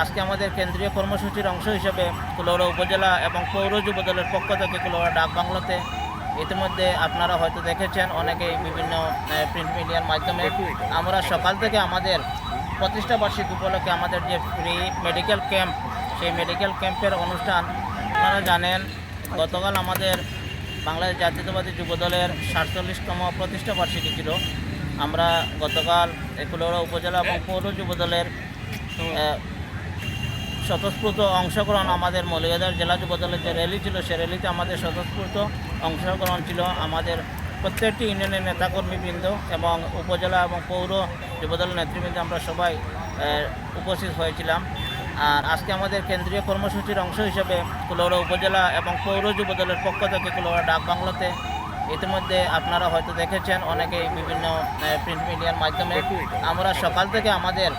আজকে আমাদের কেন্দ্রীয় কর্মসূচির অংশ হিসেবে কুলাউড়া উপজেলা এবং পৌর যুবদলের পক্ষ থেকে কুলাউড়া ডাক বাংলোতে ইতিমধ্যে আপনারা হয়তো দেখেছেন অনেকেই বিভিন্ন প্রিন্ট মিডিয়ার মাধ্যমে আমরা সকাল থেকে আমাদের প্রতিষ্ঠা বার্ষিকী উপলক্ষে আমাদের যে ফ্রি মেডিকেল ক্যাম্প, সেই মেডিকেল ক্যাম্পের অনুষ্ঠান আপনারা জানেন গতকাল আমাদের বাংলাদেশ জাতীয়তাবাদী যুবদলের 47তম প্রতিষ্ঠা বার্ষিকী ছিল। আমরা গতকাল কুলাউড়া উপজেলা এবং পৌর যুবদলের স্বতঃস্ফূর্ত অংশগ্রহণ, আমাদের মৌলভীবাজার জেলা যুবদলের যে র্যালি ছিল সে র্যালিতে আমাদের স্বতঃস্ফূর্ত অংশগ্রহণ ছিল। আমাদের প্রত্যেকটি ইউনিয়নের নেতাকর্মীবৃন্দ এবং উপজেলা এবং পৌর যুবদলের নেতৃবৃন্দ আমরা সবাই উপস্থিত হয়েছিলাম। আর আজকে আমাদের কেন্দ্রীয় কর্মসূচির অংশ হিসেবে কুলাউড়া উপজেলা এবং পৌর যুবদলের পক্ষ থেকে কুলাউড়া ডাক বাংলোতে ইতিমধ্যে আপনারা হয়তো দেখেছেন অনেকেই বিভিন্ন প্রিন্ট মিডিয়ার মাধ্যমে আমরা সকাল থেকে আমাদের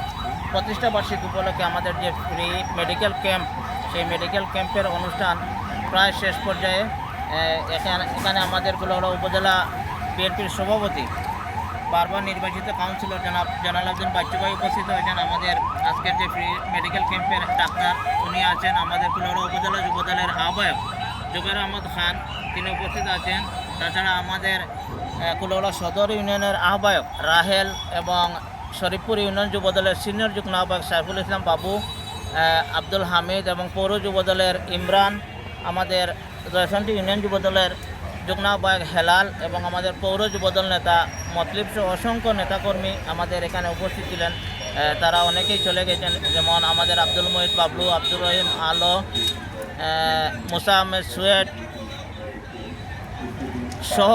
প্রতিষ্ঠা বার্ষিকী উপলক্ষে আমাদের যে ফ্রি মেডিকেল ক্যাম্প, সেই মেডিকেল ক্যাম্পের অনুষ্ঠান প্রায় শেষ পর্যায়ে। এখানে আমাদের কুলাউড়া উপজেলা বিএনপির সভাপতি, বারবার নির্বাচিত কাউন্সিলর জনাব জালালউদ্দিন বাচ্চু ভাই উপস্থিত হয়েছেন। আমাদের আজকের যে ফ্রি মেডিকেল ক্যাম্পের ডাক্তার উনি আছেন। আমাদের কুলাউড়া উপজেলা যুবদলের আহ্বায়ক জুবের আহমদ খান, তিনি উপস্থিত আছেন। তাছাড়া আমাদের কুলাউড়া সদর ইউনিয়নের আহ্বায়ক রাহেল এবং শরীফপুর ইউনিয়ন যুবদলের সিনিয়র যুগ্ম আহ্বায়ক সাইফুল ইসলাম বাবু, আব্দুল হামিদ এবং পৌর যুবদলের ইমরান, আমাদের জয়সন্টি ইউনিয়ন যুবদলের যুগ্ম আহ্বায়ক হেলাল এবং আমাদের পৌর যুবদল নেতা মতলিব সহ অসংখ্য নেতাকর্মী আমাদের এখানে উপস্থিত ছিলেন। তারা অনেকেই চলে গেছেন, যেমন আমাদের আব্দুল মহিদ বাবলু, আব্দুর রহিম আলো, মুসা আহমেদ সুয়েট সহ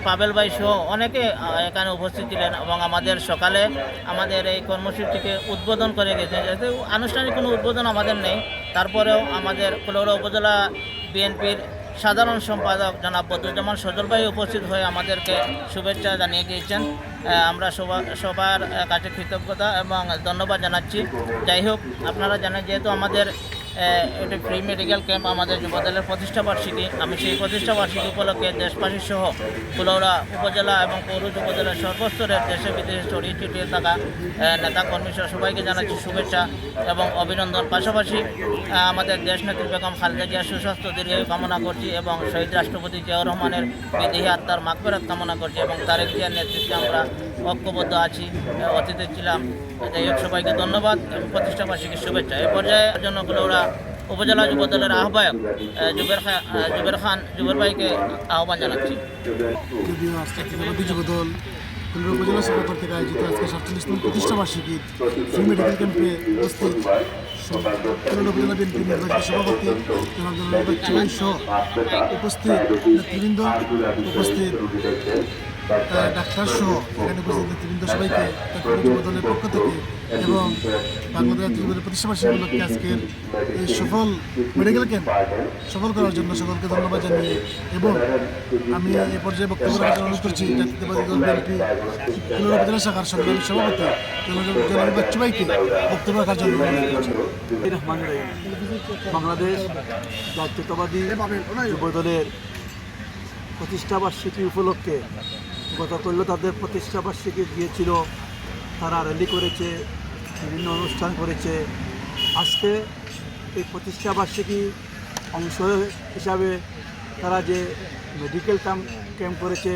পাবেল ভাই সহ অনেকে এখানে উপস্থিত ছিলেন এবং আমাদের সকালে আমাদের এই কর্মসূচিকে উদ্বোধন করে গেছেন। যেহেতু আনুষ্ঠানিক কোনো উদ্বোধন আমাদের নেই, তারপরেও আমাদের কুলাউড়া উপজেলা বিএনপির সাধারণ সম্পাদক জনাব বদরুজ্জামান সজল ভাই উপস্থিত হয়ে আমাদেরকে শুভেচ্ছা জানিয়ে গিয়েছেন। আমরা সবার কাছে কৃতজ্ঞতা এবং ধন্যবাদ জানাচ্ছি। যাই হোক, আপনারা জানেন যেহেতু আমাদের এটা ফ্রি মেডিকেল ক্যাম্প আমাদের যুবদলের প্রতিষ্ঠা বার্ষিকী, আমি সেই প্রতিষ্ঠা বার্ষিকী উপলক্ষে দেশবাসী সহ কুলাউড়া উপজেলা এবং পৌর যুবদলের সর্বস্তরের দেশে বিদেশে ছড়িয়ে ছিটিয়ে থাকা নেতাকর্মী সহ সবাইকে জানাচ্ছি শুভেচ্ছা এবং অভিনন্দন। পাশাপাশি আমাদের দেশনেত্রী বেগম খালেদা জিয়ার সুস্বাস্থ্য দীর্ঘায়ু কামনা করছি এবং শহীদ রাষ্ট্রপতি জিয়াউর রহমানের বিদেহী আত্মার মাগফিরাত কামনা করছি এবং তারেক জিয়ার নেতৃত্বে আমরা ঐক্যবদ্ধ আছি, অতীতে ছিলাম। যাই হোক, সবাইকে ধন্যবাদ এবং প্রতিষ্ঠা বার্ষিকীর শুভেচ্ছা। এই পর্যায়ে জন্য কুলাউড়া উপজেলা যুবদলের আহ্বায়ক জুবের ভাইকে আহ্বান জানাচ্ছি। যুবদল কুলাউড়া উপজেলা শাখার পক্ষ থেকে আয়োজিত আজকে 47তম প্রতিষ্ঠা বার্ষিকী ফ্রি মেডিকেল ক্যাম্পে উপস্থিত কুলাউড়া উপজেলা বিএনপির নির্বাচিত সভাপতি জনাব বাচ্চু ভাই সহ উপস্থিত নেতৃবৃন্দ, উপস্থিত ডাক্তার সহ এখানে উপস্থিত নেতৃবৃন্দ সবাইকে যুবদলের পক্ষ থেকে এবং বাংলাদেশ যুবদলের প্রতিষ্ঠা বার্ষিকী উপলক্ষে আজকের এই সফল মেডিকেল ক্যাম্প সফল করার জন্য সকলকে ধন্যবাদ জানিয়ে এবং আমি এই পর্যায়ে বক্তব্য রাখার অনুরোধ করছি জাতীয়তাবাদী দল বিএনপি কুলাউড়া উপজেলা শাখার সংগ্রামী সভাপতি জনাব বাচ্চু ভাইকে বক্তব্য রাখার জন্য অনুরোধ করছি। বাংলাদেশ জাতীয়তাবাদী যুবদলের প্রতিষ্ঠা বার্ষিকী উপলক্ষে গতকাল তাদের প্রতিষ্ঠা বার্ষিকী গিয়েছিল, তারা র্যালি করেছে, বিভিন্ন অনুষ্ঠান করেছে। আজকে এই প্রতিষ্ঠা বার্ষিকী অংশ হিসাবে তারা যে মেডিকেল ক্যাম্প করেছে,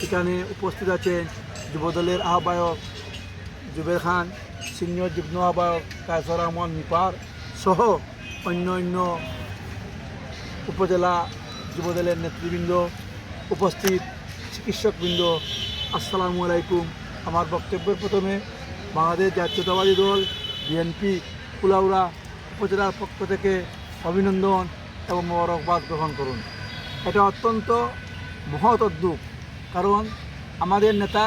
এখানে উপস্থিত আছেন যুবদলের আহ্বায়ক জুবের খান, সিনিয়র যুগ্ম আহ্বায়ক কায়সর আহমদ নিপার সহ অন্য উপজেলা যুবদলের নেতৃবৃন্দ, উপস্থিত চিকিৎসকবৃন্দ, আসসালামু আলাইকুম। আমার বক্তব্যের প্রথমে বাংলাদেশ জাতীয়তাবাদী দল বিএনপি কুলাউড়া উপজেলার পক্ষ থেকে অভিনন্দন এবং মোবারকবাদ গ্রহণ করুন। এটা অত্যন্ত মহৎ উদ্যোগ, কারণ আমাদের নেতা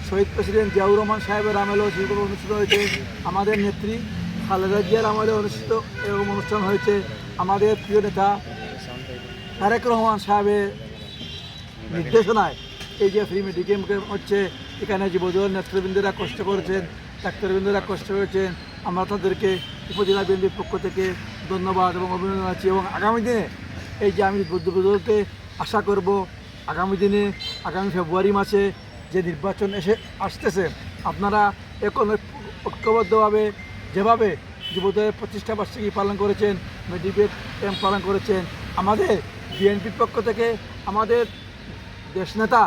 শহীদ প্রেসিডেন্ট জিয়াউর রহমান সাহেবের আমলেও যেরকম অনুষ্ঠিত হয়েছে, আমাদের নেত্রী খালেদা জিয়ার আমলে অনুষ্ঠিত এরকম অনুষ্ঠান হয়েছে, আমাদের প্রিয় নেতা তারেক রহমান সাহেবের নির্দেশনায় এই যে ফ্রি মেডিকেল ক্যাম্প হচ্ছে, এখানে যুবদল নেতৃবৃন্দরা কষ্ট করেছেন, ডাক্তারবৃন্দরা কষ্ট করেছেন। আমরা তাদেরকে উপজেলা বিএনপির পক্ষ থেকে ধন্যবাদ এবং অভিনন্দন জানাচ্ছি এবং আগামী দিনে এই যে আমি যুবদলকে আশা করব আগামী দিনে আগামী ফেব্রুয়ারি মাসে যে নির্বাচন আসতেছে, আপনারা এখন ঐক্যবদ্ধভাবে যেভাবে যুবদলের প্রতিষ্ঠা বার্ষিকী পালন করেছেন, মেডিকেট ক্যাম্প পালন করেছেন, আমাদের বিএনপির পক্ষ থেকে আমাদের দেশনেতা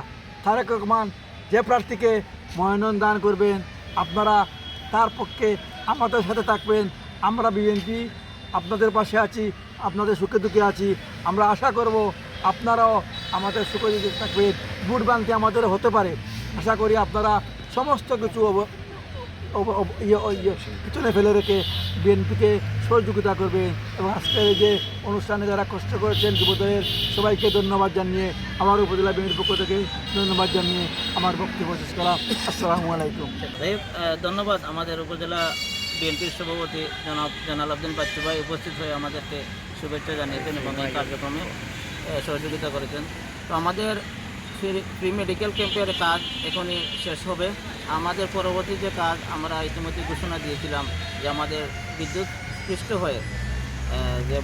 তারেক রহমান যে প্রার্থীকে মনোনয়ন দান করবেন, আপনারা তার পক্ষে আমাদের সাথে থাকবেন। আমরা বিএনপি আপনাদের পাশে আছি, আপনাদের সুখে দুঃখে আছি। আমরা আশা করব আপনারাও আমাদের সুখে দুঃখে থাকবেন। ভোট ব্যাংকে আমাদের হতে পারে, আশা করি আপনারা সমস্ত কিছু পিছনে ফেলে রেখে বিএনপিকে সহযোগিতা করবেন। এবং আজকের এই যে অনুষ্ঠানে যারা কষ্ট করেছেন যুবদলের সবাইকে ধন্যবাদ জানিয়ে, আমার উপজেলা বিএনপির পক্ষ থেকে ধন্যবাদ জানিয়ে আমার বক্তব্য শেষ করা। আসসালামু আলাইকুম। ধন্যবাদ। আমাদের উপজেলা বিএনপির সভাপতি জনাব জানাল আবদিন বাচ্চু ভাই উপস্থিত হয়ে আমাদেরকে শুভেচ্ছা জানিয়েছেন এবং এই কার্যক্রমে সহযোগিতা করেছেন। তো আমাদের ফ্রি মেডিকেল ক্যাম্পের কাজ এখনই শেষ হবে। আমাদের পরবর্তী যে কাজ আমরা ইতিমধ্যে ঘোষণা দিয়েছিলাম যে আমাদের বিদ্যুৎ স্পৃষ্ট হয়ে যে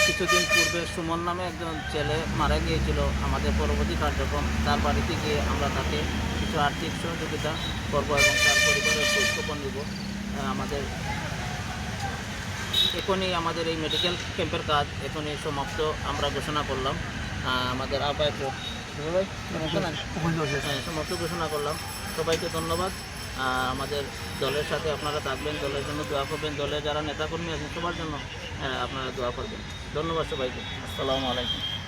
কিছুদিন পূর্বে সুমন নামে একজন ছেলে মারা গিয়েছিল, আমাদের পরবর্তী কার্যক্রম তার বাড়িতে গিয়ে আমরা তাকে কিছু আর্থিক সহযোগিতা করবো এবং তার পরিবারের খোঁজখবর নিব। আমাদের এখনই আমাদের এই মেডিকেল ক্যাম্পের কাজ এখনই সমাপ্ত আমরা ঘোষণা করলাম। আমাদের আহ্বায়ক সমাপ্ত ঘোষণা করলাম। সবাইকে ধন্যবাদ। আমাদের দলের সাথে আপনারা থাকবেন, দলের জন্য দোয়া করবেন, দলের যারা নেতাকর্মী আছেন সবার জন্য আপনারা দোয়া করবেন। ধন্যবাদ সবাইকে। আসসালামু আলাইকুম।